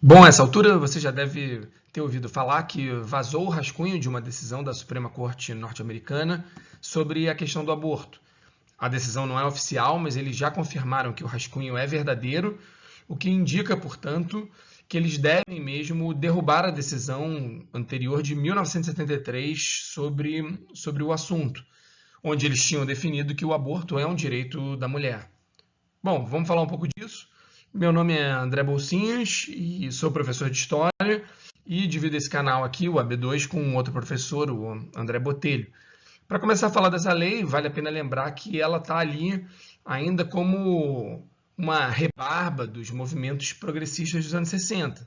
Bom, a essa altura você já deve ter ouvido falar que vazou o rascunho de uma decisão da Suprema Corte norte-americana sobre a questão do aborto. A decisão não é oficial, mas eles já confirmaram que o rascunho é verdadeiro, o que indica, portanto, que eles devem mesmo derrubar a decisão anterior de 1973 sobre o assunto, onde eles tinham definido que o aborto é um direito da mulher. Bom, vamos falar um pouco disso. Meu nome é André Bolsinhas e sou professor de História e divido esse canal aqui, o AB2, com um outro professor, o André Botelho. Para começar a falar dessa lei, vale a pena lembrar que ela está ali ainda como uma rebarba dos movimentos progressistas dos anos 60,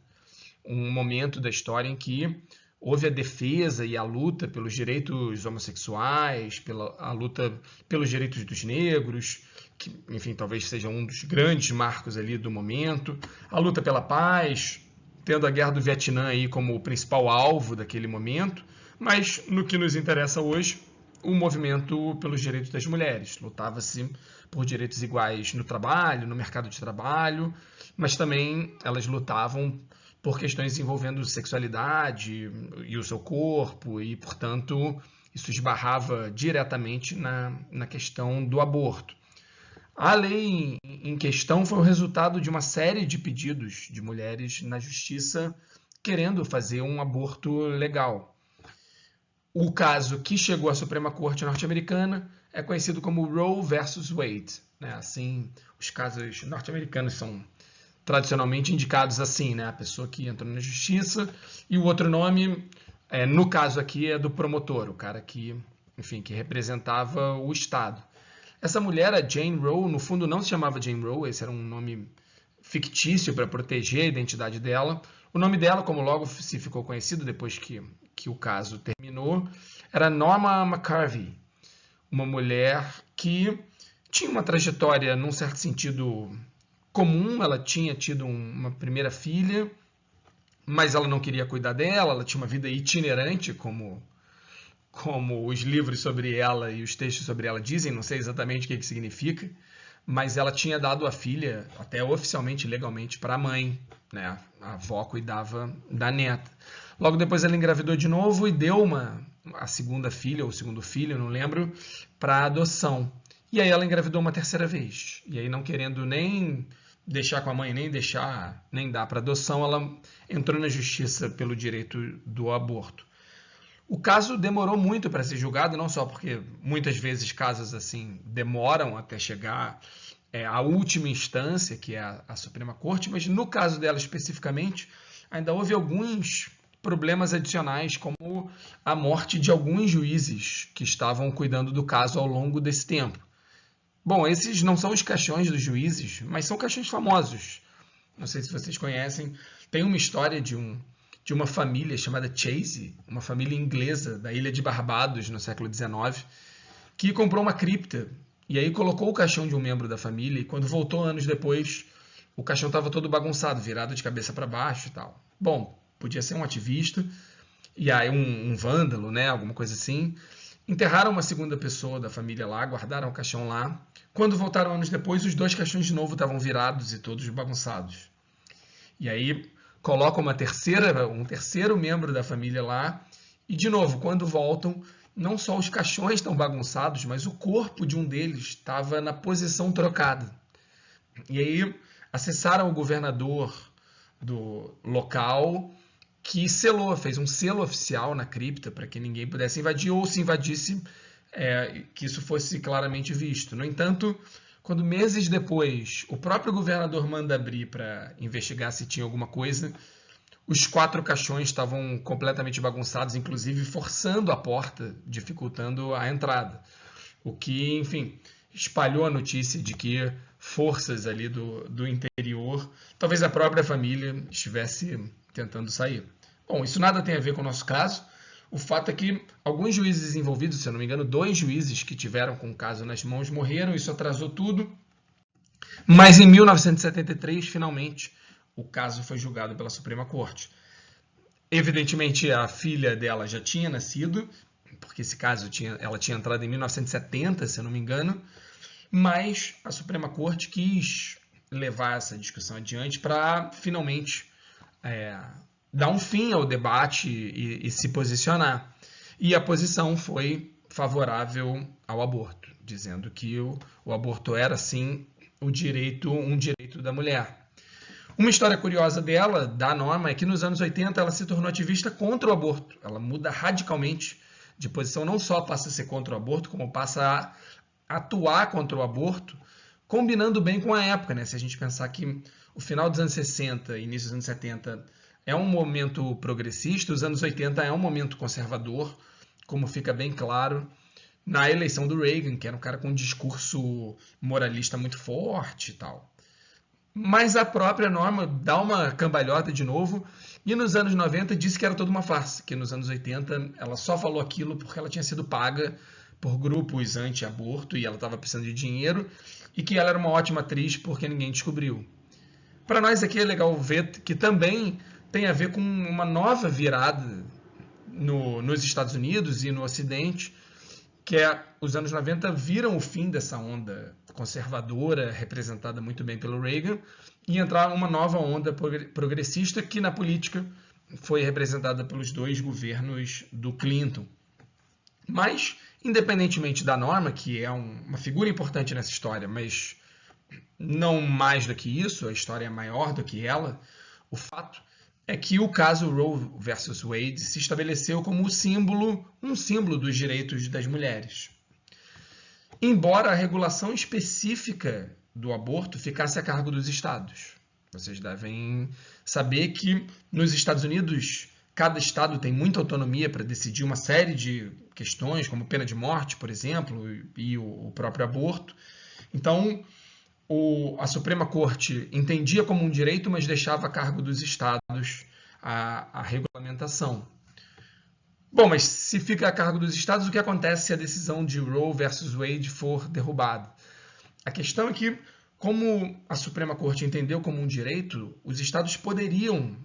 um momento da história em que houve a defesa e a luta pelos direitos homossexuais, a luta pelos direitos dos negros, que, enfim, talvez seja um dos grandes marcos ali do momento, a luta pela paz, tendo a guerra do Vietnã aí como o principal alvo daquele momento, mas no que nos interessa hoje, o movimento pelos direitos das mulheres. Lutava-se por direitos iguais no trabalho, no mercado de trabalho, mas também elas lutavam por questões envolvendo sexualidade e o seu corpo, e, portanto, isso esbarrava diretamente na questão do aborto. A lei em questão foi o resultado de uma série de pedidos de mulheres na justiça querendo fazer um aborto legal. O caso que chegou à Suprema Corte norte-americana é conhecido como Roe versus Wade. Né? Assim, os casos norte-americanos são tradicionalmente indicados assim, né? A pessoa que entrou na justiça, e o outro nome, no caso aqui, é do promotor, o cara que, enfim, que representava o Estado. Essa mulher, a Jane Roe, no fundo não se chamava Jane Roe, esse era um nome fictício para proteger a identidade dela. O nome dela, como logo se ficou conhecido depois que o caso terminou, era Norma McCarvey, uma mulher que tinha uma trajetória, num certo sentido, comum. Ela tinha tido uma primeira filha, mas ela não queria cuidar dela, ela tinha uma vida itinerante, como os livros sobre ela e os textos sobre ela dizem, não sei exatamente o que significa, mas ela tinha dado a filha, até oficialmente, legalmente, para a mãe, né? A avó cuidava da neta. Logo depois ela engravidou de novo e deu a segunda filha, ou o segundo filho, não lembro, para adoção. E aí ela engravidou uma terceira vez. E aí, não querendo nem deixar com a mãe, nem dar para adoção, ela entrou na justiça pelo direito do aborto. O caso demorou muito para ser julgado, não só porque muitas vezes casos assim demoram até chegar à última instância, que é a Suprema Corte, mas no caso dela especificamente, ainda houve alguns problemas adicionais, como a morte de alguns juízes que estavam cuidando do caso ao longo desse tempo. Bom, esses não são os caixões dos juízes, mas são caixões famosos. Não sei se vocês conhecem. Tem uma história de uma família chamada Chase, uma família inglesa da ilha de Barbados, no século XIX, que comprou uma cripta e aí colocou o caixão de um membro da família, e quando voltou anos depois, o caixão estava todo bagunçado, virado de cabeça para baixo e tal. Bom, podia ser um ativista, e aí um vândalo, né, alguma coisa assim. Enterraram uma segunda pessoa da família lá, guardaram o caixão lá. Quando voltaram anos depois, os dois caixões de novo estavam virados e todos bagunçados. E aí colocam um terceiro membro da família lá, e de novo, quando voltam, não só os caixões estão bagunçados, mas o corpo de um deles estava na posição trocada. E aí acessaram o governador do local, que selou, fez um selo oficial na cripta para que ninguém pudesse invadir, ou se invadisse, que isso fosse claramente visto. No entanto, quando meses depois o próprio governador manda abrir para investigar se tinha alguma coisa, os quatro caixões estavam completamente bagunçados, inclusive forçando a porta, dificultando a entrada. O que, enfim, espalhou a notícia de que forças ali do interior, talvez a própria família, estivesse tentando sair. Bom, isso nada tem a ver com o nosso caso. O fato é que alguns juízes envolvidos, se eu não me engano, 2 juízes que tiveram com o caso nas mãos morreram, isso atrasou tudo. Mas em 1973, finalmente, o caso foi julgado pela Suprema Corte. Evidentemente, a filha dela já tinha nascido, porque esse caso ela tinha entrado em 1970, se eu não me engano, mas a Suprema Corte quis levar essa discussão adiante para finalmente dar um fim ao debate e se posicionar. E a posição foi favorável ao aborto, dizendo que o aborto era, sim, um direito da mulher. Uma história curiosa dela, da Norma, é que nos anos 80 ela se tornou ativista contra o aborto. Ela muda radicalmente de posição, não só passa a ser contra o aborto, como passa a atuar contra o aborto, combinando bem com a época, né? Se a gente pensar que o final dos anos 60 e início dos anos 70 é um momento progressista, os anos 80 é um momento conservador, como fica bem claro na eleição do Reagan, que era um cara com um discurso moralista muito forte e tal. Mas a própria Norma dá uma cambalhota de novo e nos anos 90 disse que era toda uma farsa, que nos anos 80 ela só falou aquilo porque ela tinha sido paga por grupos anti-aborto e ela estava precisando de dinheiro e que ela era uma ótima atriz porque ninguém descobriu. Para nós aqui é legal ver que também tem a ver com uma nova virada nos Estados Unidos e no Ocidente, que é os anos 90 viram o fim dessa onda conservadora, representada muito bem pelo Reagan, e entrar uma nova onda progressista que na política foi representada pelos dois governos do Clinton. Mas, independentemente da Norma, que é uma figura importante nessa história, mas não mais do que isso, a história é maior do que ela, o fato é que o caso Roe versus Wade se estabeleceu como um símbolo dos direitos das mulheres. Embora a regulação específica do aborto ficasse a cargo dos estados. Vocês devem saber que nos Estados Unidos, cada estado tem muita autonomia para decidir uma série de questões, como pena de morte, por exemplo, e o próprio aborto. Então, a Suprema Corte entendia como um direito, mas deixava a cargo dos estados a regulamentação. Bom, mas se fica a cargo dos estados, o que acontece se a decisão de Roe versus Wade for derrubada? A questão é que, como a Suprema Corte entendeu como um direito, os estados poderiam,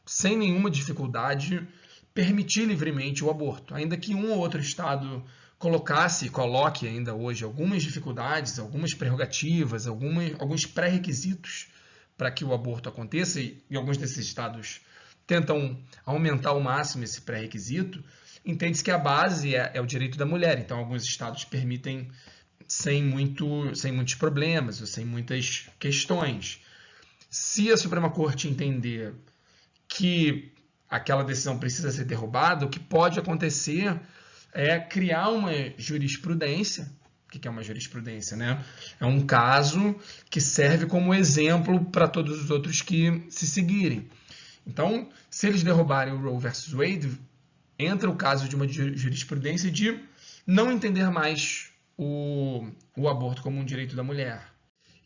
sem nenhuma dificuldade, permitir livremente o aborto, ainda que um ou outro estado coloque ainda hoje algumas dificuldades, algumas prerrogativas, alguns pré-requisitos para que o aborto aconteça, e alguns desses estados tentam aumentar ao máximo esse pré-requisito. Entende-se que a base é o direito da mulher, então alguns estados permitem sem muitos problemas ou sem muitas questões. Se a Suprema Corte entender que aquela decisão precisa ser derrubada, o que pode acontecer é criar uma jurisprudência. O que é uma jurisprudência, né? É um caso que serve como exemplo para todos os outros que se seguirem. Então, se eles derrubarem o Roe versus Wade, entra o caso de uma jurisprudência de não entender mais o aborto como um direito da mulher.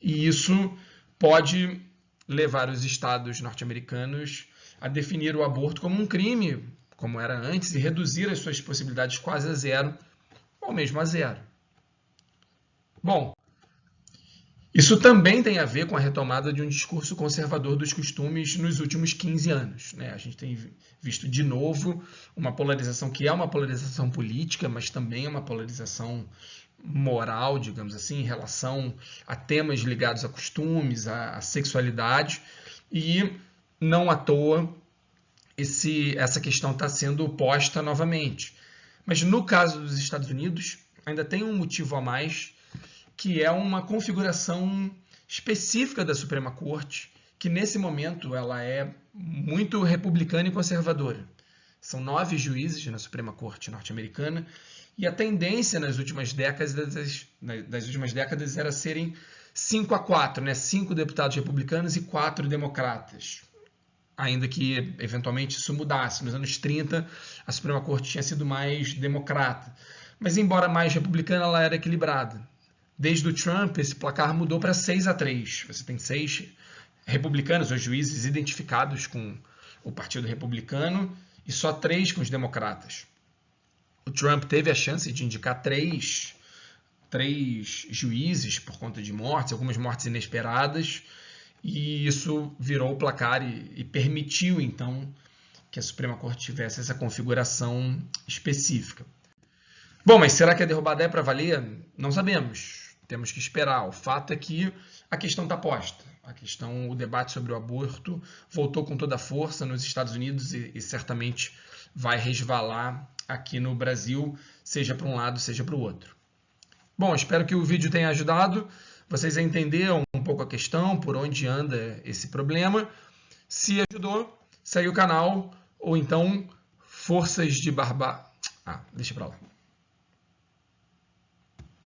E isso pode levar os estados norte-americanos a definir o aborto como um crime, como era antes, e reduzir as suas possibilidades quase a zero, ou mesmo a zero. Bom, isso também tem a ver com a retomada de um discurso conservador dos costumes nos últimos 15 anos. Né? A gente tem visto de novo uma polarização que é uma polarização política, mas também é uma polarização moral, digamos assim, em relação a temas ligados a costumes, a sexualidade, e não à toa essa questão está sendo posta novamente. Mas no caso dos Estados Unidos, ainda tem um motivo a mais, que é uma configuração específica da Suprema Corte, que nesse momento ela é muito republicana e conservadora. São 9 juízes na Suprema Corte norte-americana, e a tendência nas últimas décadas era serem 5-4, né? 5 deputados republicanos e 4 democratas. Ainda que, eventualmente, isso mudasse. Nos anos 30, a Suprema Corte tinha sido mais democrata. Mas, embora mais republicana, ela era equilibrada. Desde o Trump, esse placar mudou para 6-3. Você tem 6 republicanos, ou juízes identificados com o Partido Republicano, e só 3 com os democratas. O Trump teve a chance de indicar 3 juízes por conta de mortes, algumas mortes inesperadas, e isso virou o placar e permitiu, então, que a Suprema Corte tivesse essa configuração específica. Bom, mas será que a derrubada é para valer? Não sabemos. Temos que esperar. O fato é que a questão está posta. O debate sobre o aborto voltou com toda a força nos Estados Unidos e certamente vai resvalar aqui no Brasil, seja para um lado, seja para o outro. Bom, espero que o vídeo tenha ajudado vocês a entender um pouco a questão, por onde anda esse problema. Se ajudou, segue o canal, ou então Forças de Barba... deixa pra lá.